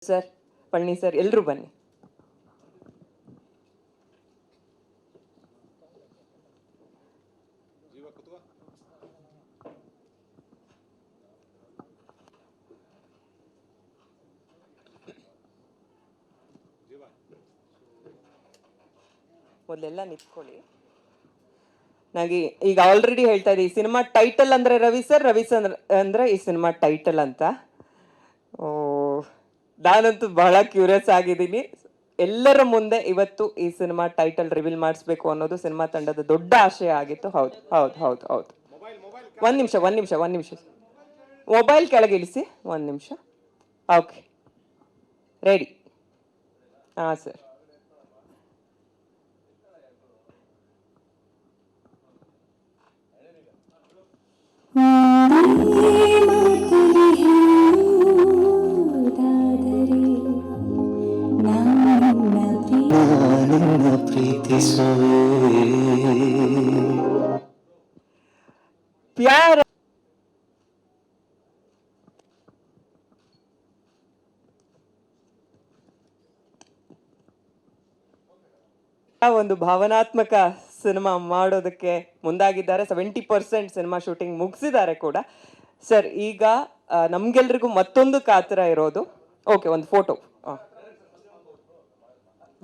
Sir, ಪಳ್ಳಿ sir, ಎಲ್ಲರೂ ಬನ್ನಿ. ಮೊದಲೆಲ್ಲ ನಿಂತ್ಕೊಳ್ಳಿ. ನನಗೆ ಈಗ ಆಲ್ರೆಡಿ ಹೇಳ್ತಾ ಇದ್ದೀನಿ, ಈ ಸಿನಿಮಾ ಟೈಟಲ್ ಅಂದ್ರೆ ರವಿ ಸರ್, ರವಿ ಸರ್ ಅಂದ್ರೆ ಈ ಸಿನಿಮಾ ಟೈಟಲ್ ಅಂತ. ನಾನಂತೂ ಬಹಳ ಕ್ಯೂರಿಯಸ್ ಆಗಿದ್ದೀನಿ. ಎಲ್ಲರ ಮುಂದೆ ಇವತ್ತು ಈ ಸಿನಿಮಾ ಟೈಟಲ್ ರಿವೀಲ್ ಮಾಡಿಸ್ಬೇಕು ಅನ್ನೋದು ಸಿನಿಮಾ ತಂಡದ ದೊಡ್ಡ ಆಶಯ ಆಗಿತ್ತು. ಹೌದು ಹೌದು ಹೌದು ಹೌದು. ಒಂದ್ ನಿಮಿಷ ಮೊಬೈಲ್ ಕೆಳಗೆ ಇಳಿಸಿ. ಒಂದ್ ನಿಮಿಷ. Okay, ready. ಹಾಂ ಸರ್. ಪ್ಯಾರ ಒಂದು ಭಾವನಾತ್ಮಕ ಸಿನಿಮಾ ಮಾಡೋದಕ್ಕೆ ಮುಂದಾಗಿದ್ದಾರೆ. 70% ಸಿನಿಮಾ ಶೂಟಿಂಗ್ ಮುಗಿಸಿದ್ದಾರೆ ಕೂಡ. ಸರ್, ಈಗ ನಮ್ಗೆಲ್ರಿಗೂ ಮತ್ತೊಂದು ಕಾತರ ಇರೋದು. ಓಕೆ, ಒಂದು ಫೋಟೋ.